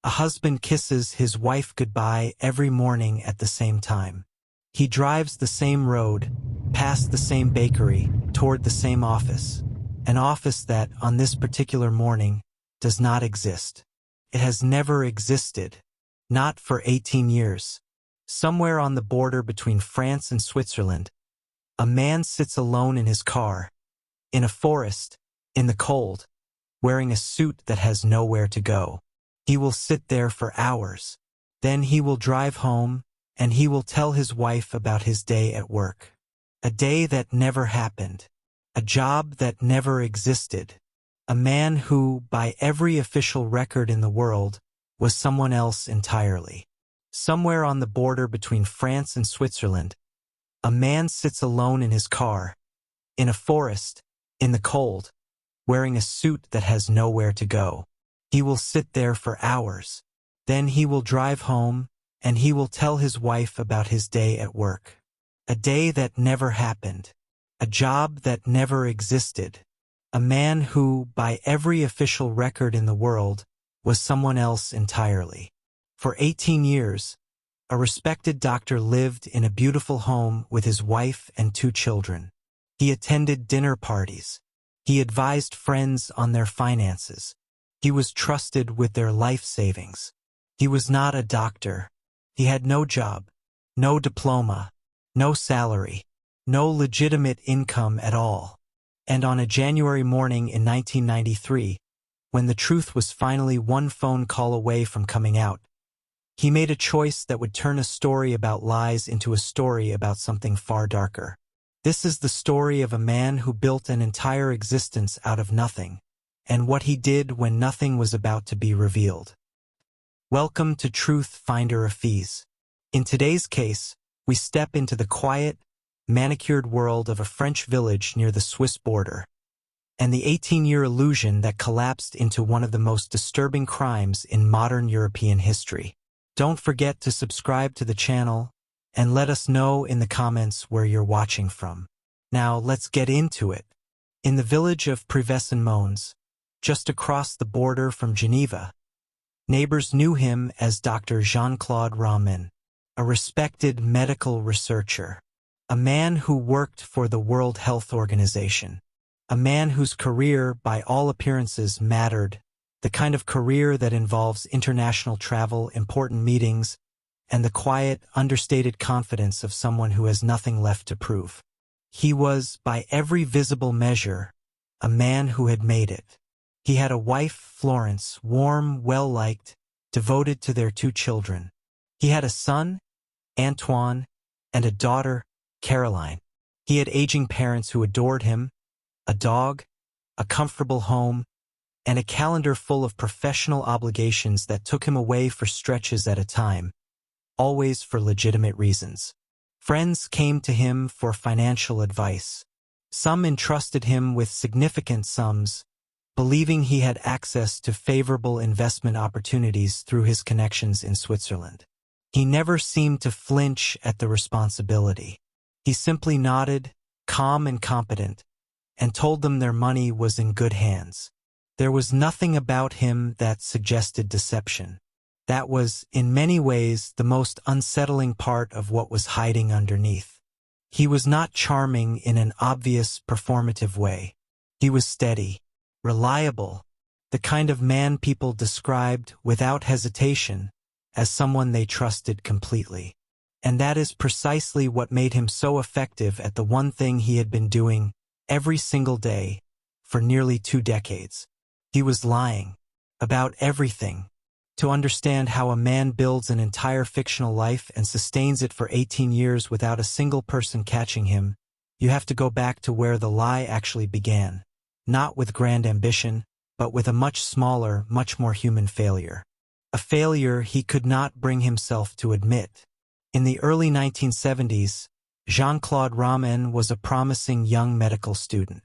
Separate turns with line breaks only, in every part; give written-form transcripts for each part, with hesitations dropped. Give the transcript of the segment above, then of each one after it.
A husband kisses his wife goodbye every morning at the same time. He drives the same road, past the same bakery, toward the same office. An office that, on this particular morning, does not exist. It has never existed. Not for 18 years. Somewhere on the border between France and Switzerland, a man sits alone in his car, in a forest, in the cold, wearing a suit that has nowhere to go. He will sit there for hours. Then he will drive home, and he will tell his wife about his day at work. A day that never happened. A job that never existed. A man who, by every official record in the world, was someone else entirely. Somewhere on the border between France and Switzerland, a man sits alone in his car, in a forest, in the cold, wearing a suit that has nowhere to go. He will sit there for hours. Then he will drive home, and he will tell his wife about his day at work. A day that never happened. A job that never existed. A man who, by every official record in the world, was someone else entirely. For 18 years, a respected doctor lived in a beautiful home with his wife and 2 children. He attended dinner parties. He advised friends on their finances. He was trusted with their life savings. He was not a doctor. He had no job, no diploma, no salary, no legitimate income at all. And on a January morning in 1993, when the truth was finally one phone call away from coming out, he made a choice that would turn a story about lies into a story about something far darker. This is the story of a man who built an entire existence out of nothing, and what he did when nothing was about to be revealed. Welcome to Truth Finder of Fees. In today's case, we step into the quiet, manicured world of a French village near the Swiss border, and the 18-year illusion that collapsed into one of the most disturbing crimes in modern European history. Don't forget to subscribe to the channel and let us know in the comments where you're watching from. Now let's get into it. In the village of Privès-en-Mons, just across the border from Geneva, neighbors knew him as Dr. Jean-Claude Ramin, a respected medical researcher, a man who worked for the World Health Organization, a man whose career, by all appearances, mattered, the kind of career that involves international travel, important meetings, and the quiet, understated confidence of someone who has nothing left to prove. He was, by every visible measure, a man who had made it. He had a wife, Florence, warm, well-liked, devoted to their 2 children. He had a son, Antoine, and a daughter, Caroline. He had aging parents who adored him, a dog, a comfortable home, and a calendar full of professional obligations that took him away for stretches at a time, always for legitimate reasons. Friends came to him for financial advice. Some entrusted him with significant sums, believing he had access to favorable investment opportunities through his connections in Switzerland. He never seemed to flinch at the responsibility. He simply nodded, calm and competent, and told them their money was in good hands. There was nothing about him that suggested deception. That was, in many ways, the most unsettling part of what was hiding underneath. He was not charming in an obvious, performative way. He was steady, reliable, the kind of man people described, without hesitation, as someone they trusted completely. And that is precisely what made him so effective at the one thing he had been doing every single day for nearly 2 decades. He was lying about everything. To understand how a man builds an entire fictional life and sustains it for 18 years without a single person catching him, you have to go back to where the lie actually began. Not with grand ambition, but with a much smaller, much more human failure. A failure he could not bring himself to admit. In the early 1970s, Jean-Claude Ramin was a promising young medical student.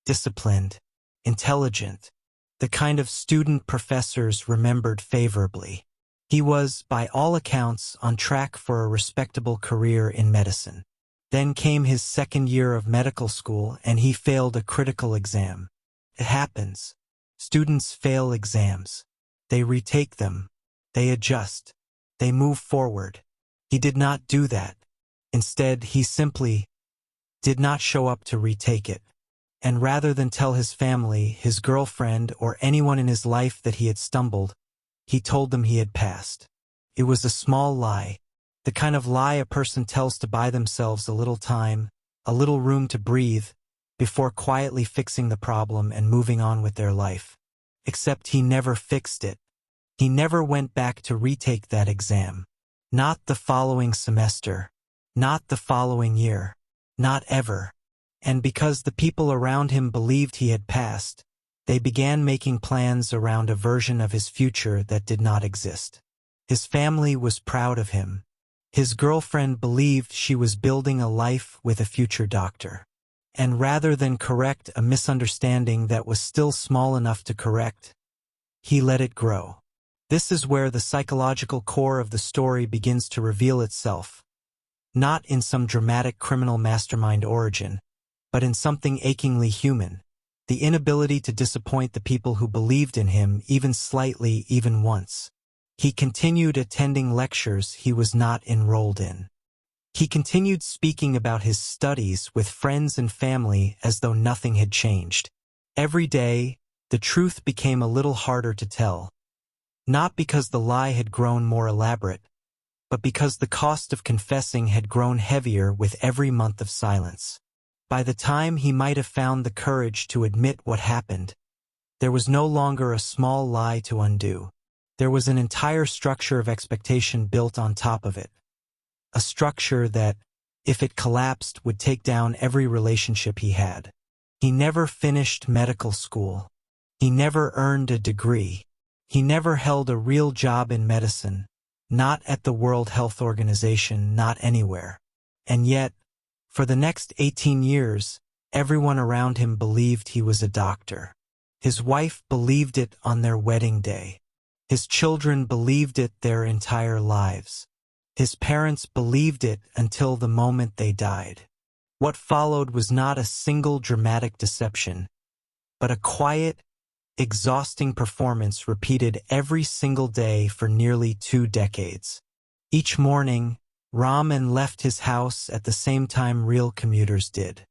Disciplined, intelligent, the kind of student professors remembered favorably. He was, by all accounts, on track for a respectable career in medicine. Then came his 2nd year of medical school and he failed a critical exam. It happens. Students fail exams. They retake them. They adjust. They move forward. He did not do that. Instead, he simply did not show up to retake it. And rather than tell his family, his girlfriend, or anyone in his life that he had stumbled, he told them he had passed. It was a small lie, the kind of lie a person tells to buy themselves a little time, a little room to breathe, before quietly fixing the problem and moving on with their life. Except he never fixed it. He never went back to retake that exam. Not the following semester. Not the following year. Not ever. And because the people around him believed he had passed, they began making plans around a version of his future that did not exist. His family was proud of him. His girlfriend believed she was building a life with a future doctor. And rather than correct a misunderstanding that was still small enough to correct, he let it grow. This is where the psychological core of the story begins to reveal itself. Not in some dramatic criminal mastermind origin, but in something achingly human. The inability to disappoint the people who believed in him, even slightly, even once. He continued attending lectures he was not enrolled in. He continued speaking about his studies with friends and family as though nothing had changed. Every day, the truth became a little harder to tell. Not because the lie had grown more elaborate, but because the cost of confessing had grown heavier with every month of silence. By the time he might have found the courage to admit what happened, there was no longer a small lie to undo. There was an entire structure of expectation built on top of it. A structure that, if it collapsed, would take down every relationship he had. He never finished medical school. He never earned a degree. He never held a real job in medicine, not at the World Health Organization, not anywhere. And yet, for the next 18 years, everyone around him believed he was a doctor. His wife believed it on their wedding day. His children believed it their entire lives. His parents believed it until the moment they died. What followed was not a single dramatic deception, but a quiet, exhausting performance repeated every single day for nearly 2 decades. Each morning, Rahman left his house at the same time real commuters did.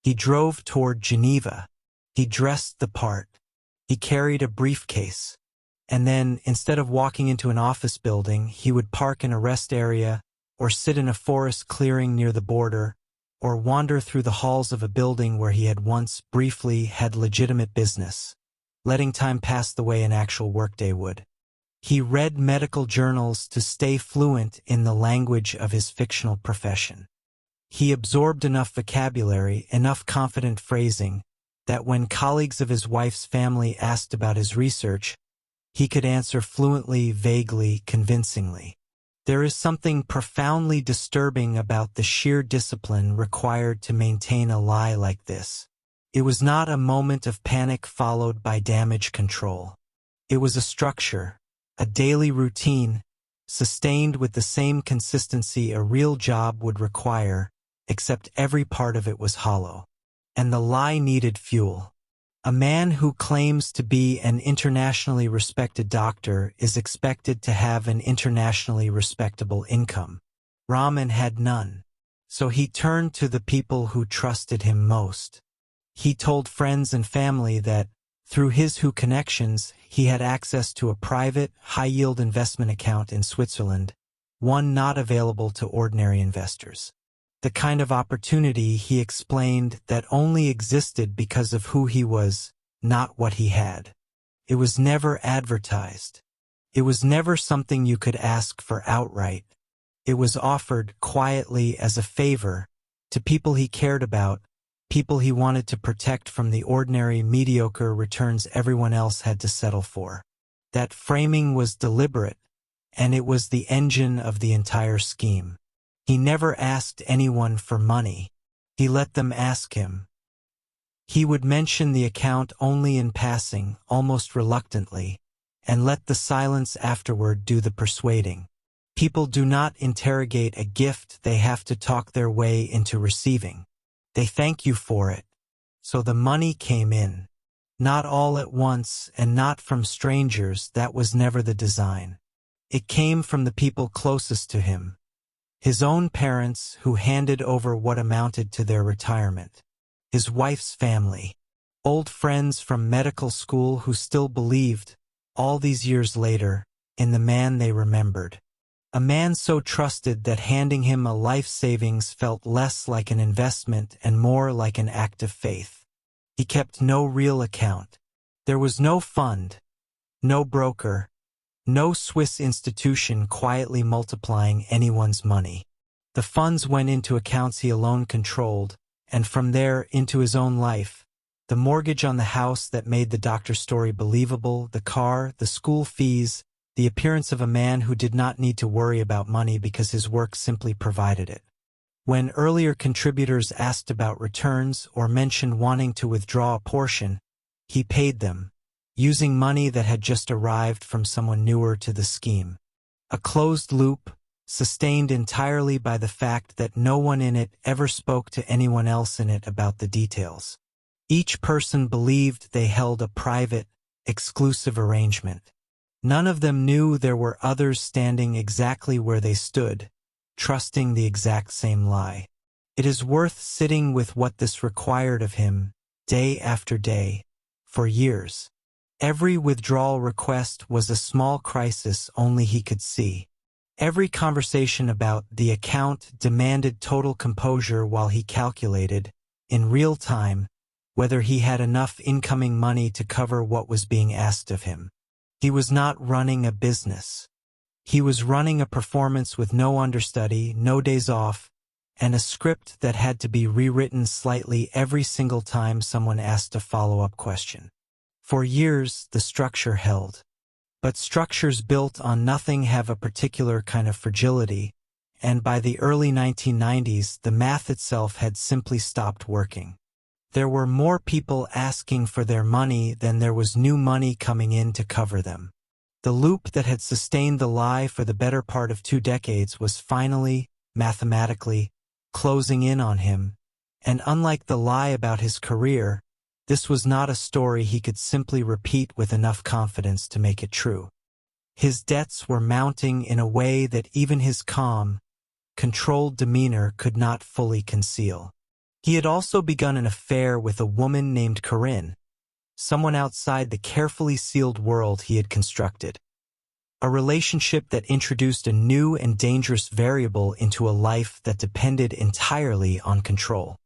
He drove toward Geneva. He dressed the part. He carried a briefcase. And then, instead of walking into an office building, he would park in a rest area, or sit in a forest clearing near the border, or wander through the halls of a building where he had once briefly had legitimate business, letting time pass the way an actual workday would. He read medical journals to stay fluent in the language of his fictional profession. He absorbed enough vocabulary, enough confident phrasing, that when colleagues of his wife's family asked about his research, he could answer fluently, vaguely, convincingly. There is something profoundly disturbing about the sheer discipline required to maintain a lie like this. It was not a moment of panic followed by damage control. It was a structure, a daily routine, sustained with the same consistency a real job would require, except every part of it was hollow. And the lie needed fuel. A man who claims to be an internationally respected doctor is expected to have an internationally respectable income. Rahman had none. So he turned to the people who trusted him most. He told friends and family that, through his WHO connections, he had access to a private, high-yield investment account in Switzerland, one not available to ordinary investors. The kind of opportunity, he explained, that only existed because of who he was, not what he had. It was never advertised. It was never something you could ask for outright. It was offered quietly as a favor to people he cared about, people he wanted to protect from the ordinary, mediocre returns everyone else had to settle for. That framing was deliberate, and it was the engine of the entire scheme. He never asked anyone for money. He let them ask him. He would mention the account only in passing, almost reluctantly, and let the silence afterward do the persuading. People do not interrogate a gift they have to talk their way into receiving. They thank you for it. So the money came in. Not all at once and not from strangers, that was never the design. It came from the people closest to him. His own parents, who handed over what amounted to their retirement. His wife's family. Old friends from medical school who still believed, all these years later, in the man they remembered. A man so trusted that handing him a life savings felt less like an investment and more like an act of faith. He kept no real account. There was no fund, no broker, no Swiss institution quietly multiplying anyone's money. The funds went into accounts he alone controlled, and from there into his own life. The mortgage on the house that made the doctor's story believable, the car, the school fees, the appearance of a man who did not need to worry about money because his work simply provided it. When earlier contributors asked about returns or mentioned wanting to withdraw a portion, he paid them, using money that had just arrived from someone newer to the scheme. A closed loop, sustained entirely by the fact that no one in it ever spoke to anyone else in it about the details. Each person believed they held a private, exclusive arrangement. None of them knew there were others standing exactly where they stood, trusting the exact same lie. It is worth sitting with what this required of him, day after day, for years. Every withdrawal request was a small crisis only he could see. Every conversation about the account demanded total composure while he calculated, in real time, whether he had enough incoming money to cover what was being asked of him. He was not running a business. He was running a performance with no understudy, no days off, and a script that had to be rewritten slightly every single time someone asked a follow-up question. For years, the structure held. But structures built on nothing have a particular kind of fragility, and by the early 1990s, the math itself had simply stopped working. There were more people asking for their money than there was new money coming in to cover them. The loop that had sustained the lie for the better part of 2 decades was finally, mathematically, closing in on him, and unlike the lie about his career, this was not a story he could simply repeat with enough confidence to make it true. His debts were mounting in a way that even his calm, controlled demeanor could not fully conceal. He had also begun an affair with a woman named Corinne, someone outside the carefully sealed world he had constructed. A relationship that introduced a new and dangerous variable into a life that depended entirely on control.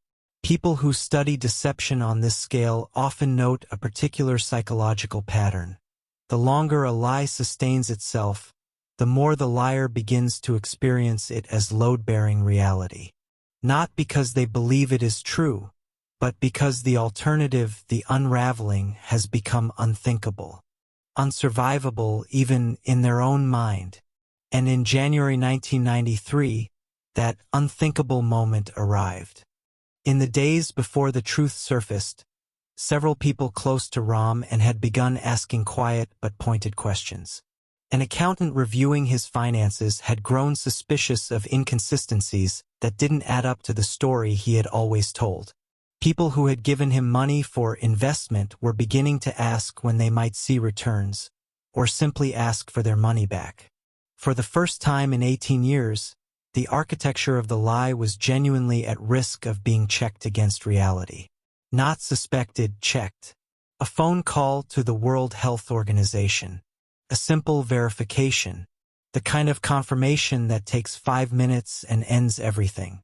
People who study deception on this scale often note a particular psychological pattern. The longer a lie sustains itself, the more the liar begins to experience it as load-bearing reality. Not because they believe it is true, but because the alternative, the unraveling, has become unthinkable, unsurvivable even in their own mind. And in January 1993, that unthinkable moment arrived. In the days before the truth surfaced, several people close to Ram and had begun asking quiet but pointed questions. An accountant reviewing his finances had grown suspicious of inconsistencies that didn't add up to the story he had always told. People who had given him money for investment were beginning to ask when they might see returns, or simply ask for their money back. For the first time in 18 years, the architecture of the lie was genuinely at risk of being checked against reality. Not suspected, checked. A phone call to the World Health Organization. A simple verification. The kind of confirmation that takes 5 minutes and ends everything.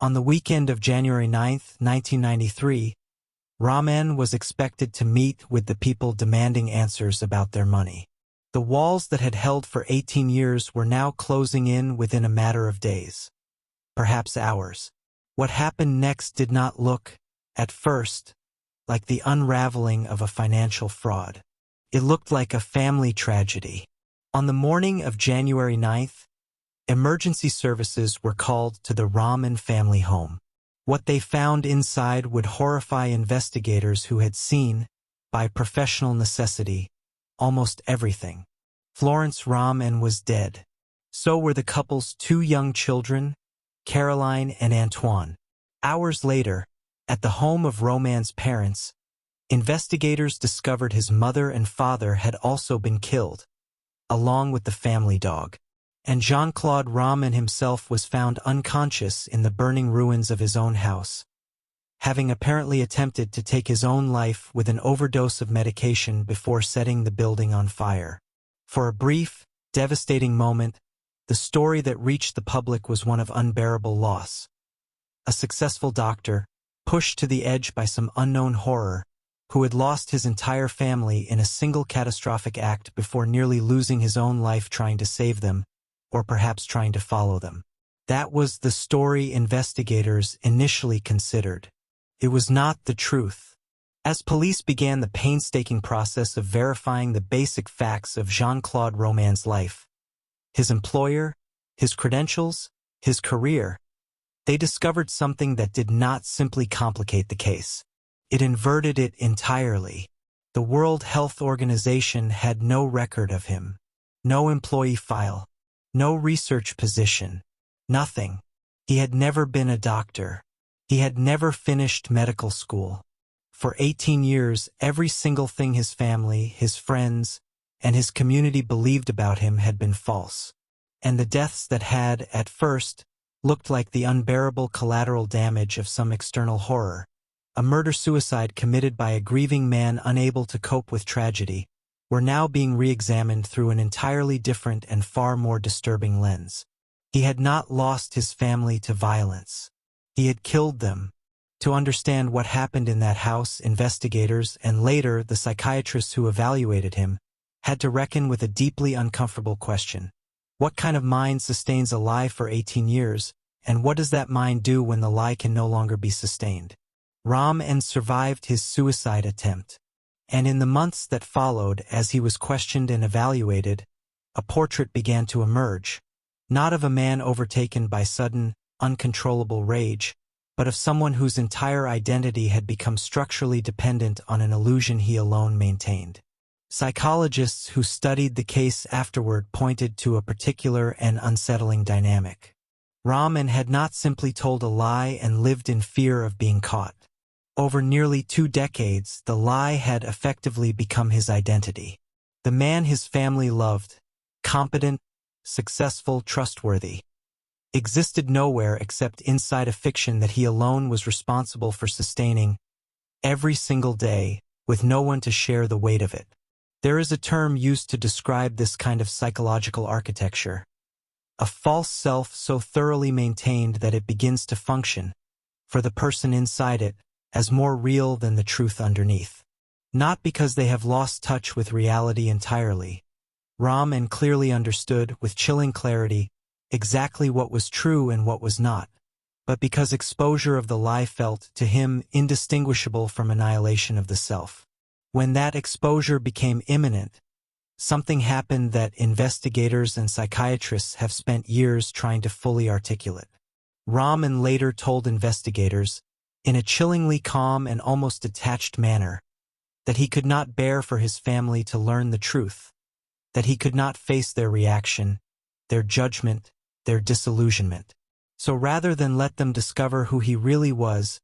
On the weekend of January 9, 1993, Raman was expected to meet with the people demanding answers about their money. The walls that had held for 18 years were now closing in within a matter of days. Perhaps hours. What happened next did not look, at first, like the unraveling of a financial fraud. It looked like a family tragedy. On the morning of January 9th, emergency services were called to the Raman family home. What they found inside would horrify investigators who had seen, by professional necessity, almost everything. Florence Raman was dead. So were the couple's 2 young children, Caroline and Antoine. Hours later, at the home of Raman's parents, investigators discovered his mother and father had also been killed. along with the family dog. And Jean-Claude Ramen himself was found unconscious in the burning ruins of his own house, having apparently attempted to take his own life with an overdose of medication before setting the building on fire. For a brief, devastating moment, the story that reached the public was one of unbearable loss. A successful doctor, pushed to the edge by some unknown horror, who had lost his entire family in a single catastrophic act before nearly losing his own life trying to save them, or perhaps trying to follow them. That was the story investigators initially considered. It was not the truth. As police began the painstaking process of verifying the basic facts of Jean-Claude Ramen's life, his employer, his credentials, his career, they discovered something that did not simply complicate the case. It inverted it entirely. The World Health Organization had no record of him, no employee file, no research position, nothing. He had never been a doctor. He had never finished medical school. For 18 years, every single thing his family, his friends, and his community believed about him had been false. And the deaths that had, at first, looked like the unbearable collateral damage of some external horror, a murder-suicide committed by a grieving man unable to cope with tragedy, were now being re-examined through an entirely different and far more disturbing lens. He had not lost his family to violence. He had killed them. To understand what happened in that house, investigators, and later the psychiatrists who evaluated him, had to reckon with a deeply uncomfortable question. What kind of mind sustains a lie for 18 years, and what does that mind do when the lie can no longer be sustained? Ramen survived his suicide attempt, and in the months that followed, as he was questioned and evaluated, a portrait began to emerge, not of a man overtaken by sudden, uncontrollable rage, but of someone whose entire identity had become structurally dependent on an illusion he alone maintained. Psychologists who studied the case afterward pointed to a particular and unsettling dynamic. Ramen had not simply told a lie and lived in fear of being caught. Over nearly 2 decades, the lie had effectively become his identity. The man his family loved, competent, successful, trustworthy, existed nowhere except inside a fiction that he alone was responsible for sustaining every single day, with no one to share the weight of it. There is a term used to describe this kind of psychological architecture. A false self so thoroughly maintained that it begins to function, for the person inside it, as more real than the truth underneath. Not because they have lost touch with reality entirely. Ramen clearly understood, with chilling clarity, exactly what was true and what was not, but because exposure of the lie felt, to him, indistinguishable from annihilation of the self. When that exposure became imminent, something happened that investigators and psychiatrists have spent years trying to fully articulate. Ramen later told investigators, in a chillingly calm and almost detached manner, that he could not bear for his family to learn the truth, that he could not face their reaction, their judgment, their disillusionment. So rather than let them discover who he really was,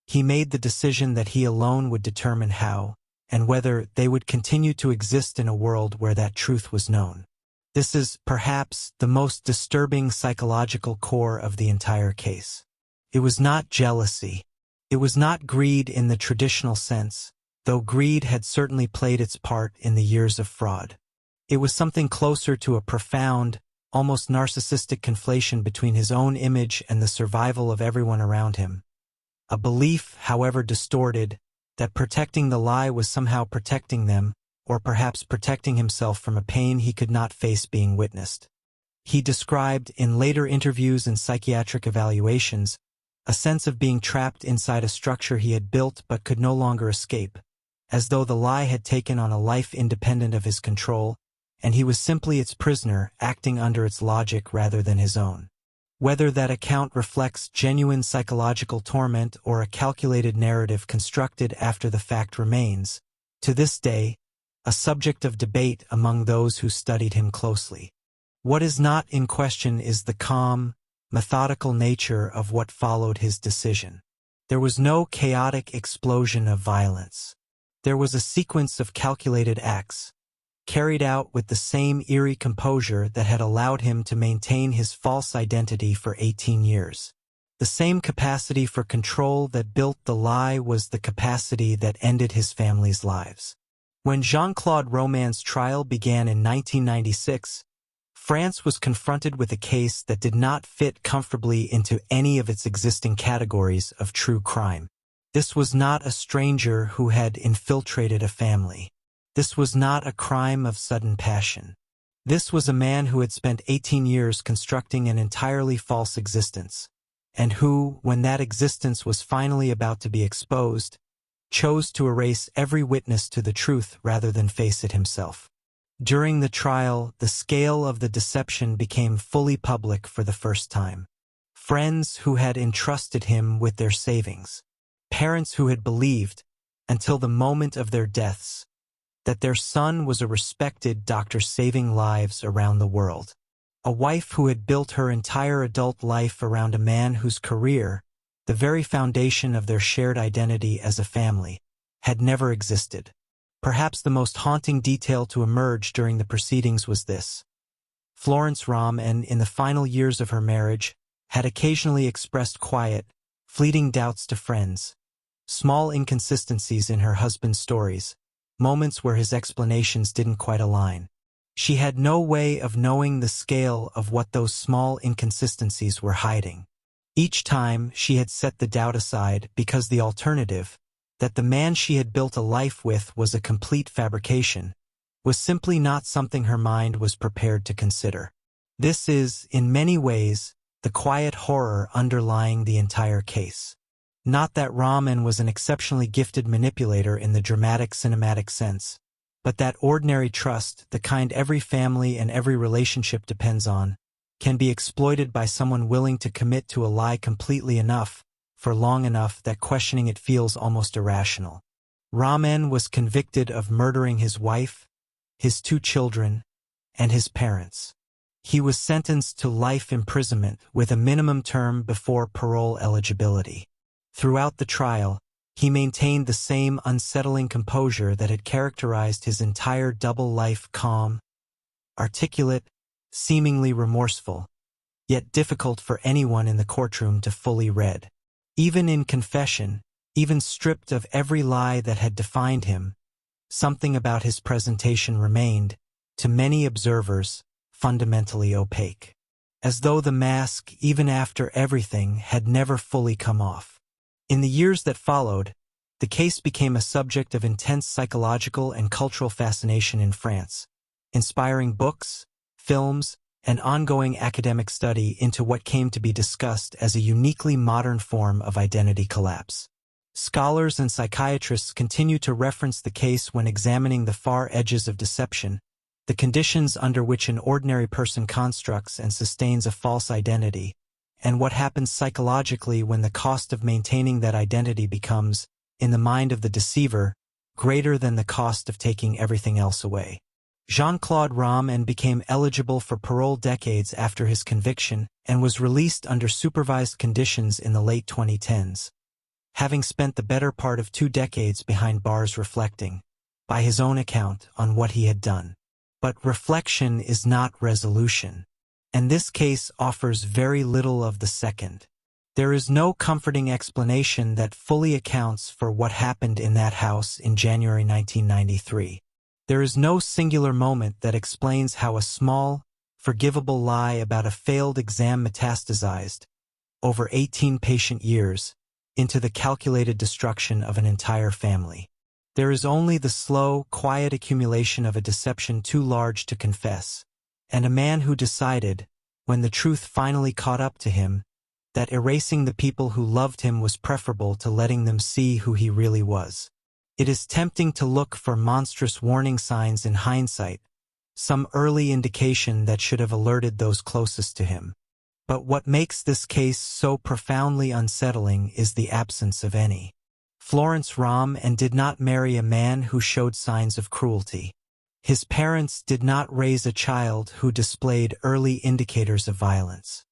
he made the decision that he alone would determine how, and whether they would continue to exist in a world where that truth was known. This is, perhaps, the most disturbing psychological core of the entire case. It was not jealousy. It was not greed in the traditional sense, though greed had certainly played its part in the years of fraud. It was something closer to a profound, almost narcissistic conflation between his own image and the survival of everyone around him. A belief, however distorted, that protecting the lie was somehow protecting them, or perhaps protecting himself from a pain he could not face being witnessed. He described, in later interviews and psychiatric evaluations, a sense of being trapped inside a structure he had built but could no longer escape, as though the lie had taken on a life independent of his control, and he was simply its prisoner, acting under its logic rather than his own. Whether that account reflects genuine psychological torment or a calculated narrative constructed after the fact remains, to this day, a subject of debate among those who studied him closely. What is not in question is the calm, methodical nature of what followed his decision. There was no chaotic explosion of violence. There was a sequence of calculated acts, carried out with the same eerie composure that had allowed him to maintain his false identity for 18 years. The same capacity for control that built the lie was the capacity that ended his family's lives. When Jean-Claude Roman's trial began in 1996, France was confronted with a case that did not fit comfortably into any of its existing categories of true crime. This was not a stranger who had infiltrated a family. This was not a crime of sudden passion. This was a man who had spent 18 years constructing an entirely false existence, and who, when that existence was finally about to be exposed, chose to erase every witness to the truth rather than face it himself. During the trial, the scale of the deception became fully public for the first time. Friends who had entrusted him with their savings, parents who had believed, until the moment of their deaths, that their son was a respected doctor saving lives around the world. A wife who had built her entire adult life around a man whose career, the very foundation of their shared identity as a family, had never existed. Perhaps the most haunting detail to emerge during the proceedings was this. Florence Rom-en, in the final years of her marriage, had occasionally expressed quiet, fleeting doubts to friends, small inconsistencies in her husband's stories, moments where his explanations didn't quite align. She had no way of knowing the scale of what those small inconsistencies were hiding. Each time she had set the doubt aside because the alternative, that the man she had built a life with was a complete fabrication, was simply not something her mind was prepared to consider. This is, in many ways, the quiet horror underlying the entire case. Not that Rom-en was an exceptionally gifted manipulator in the dramatic cinematic sense, but that ordinary trust, the kind every family and every relationship depends on, can be exploited by someone willing to commit to a lie completely enough, for long enough that questioning it feels almost irrational. Rom-en was convicted of murdering his wife, his 2 children, and his parents. He was sentenced to life imprisonment with a minimum term before parole eligibility. Throughout the trial, he maintained the same unsettling composure that had characterized his entire double life: calm, articulate, seemingly remorseful, yet difficult for anyone in the courtroom to fully read. Even in confession, even stripped of every lie that had defined him, something about his presentation remained, to many observers, fundamentally opaque. As though the mask, even after everything, had never fully come off. In the years that followed, the case became a subject of intense psychological and cultural fascination in France, inspiring books, films, and ongoing academic study into what came to be discussed as a uniquely modern form of identity collapse. Scholars and psychiatrists continue to reference the case when examining the far edges of deception, the conditions under which an ordinary person constructs and sustains a false identity, and what happens psychologically when the cost of maintaining that identity becomes, in the mind of the deceiver, greater than the cost of taking everything else away. Jean-Claude Rom-en became eligible for parole decades after his conviction and was released under supervised conditions in the late 2010s, having spent the better part of 2 decades behind bars reflecting, by his own account, on what he had done. But reflection is not resolution, and this case offers very little of the second. There is no comforting explanation that fully accounts for what happened in that house in January 1993. There is no singular moment that explains how a small, forgivable lie about a failed exam metastasized, over 18 patient years, into the calculated destruction of an entire family. There is only the slow, quiet accumulation of a deception too large to confess, and a man who decided, when the truth finally caught up to him, that erasing the people who loved him was preferable to letting them see who he really was. It is tempting to look for monstrous warning signs in hindsight, some early indication that should have alerted those closest to him. But what makes this case so profoundly unsettling is the absence of any. Florence Rom-en did not marry a man who showed signs of cruelty. His parents did not raise a child who displayed early indicators of violence.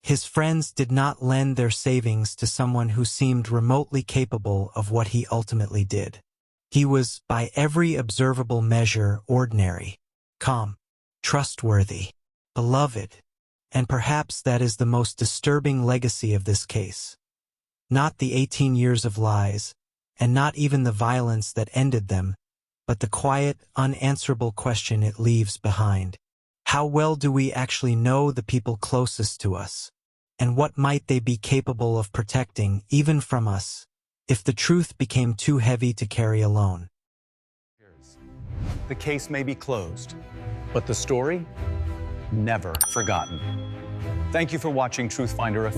His friends did not lend their savings to someone who seemed remotely capable of what he ultimately did. He was, by every observable measure, ordinary, calm, trustworthy, beloved, and perhaps that is the most disturbing legacy of this case. Not the 18 years of lies, and not even the violence that ended them, but the quiet, unanswerable question it leaves behind. How well do we actually know the people closest to us? And what might they be capable of protecting, even from us, if the truth became too heavy to carry alone?
The case may be closed, but the story never forgotten. Thank you for watching Truth Finder.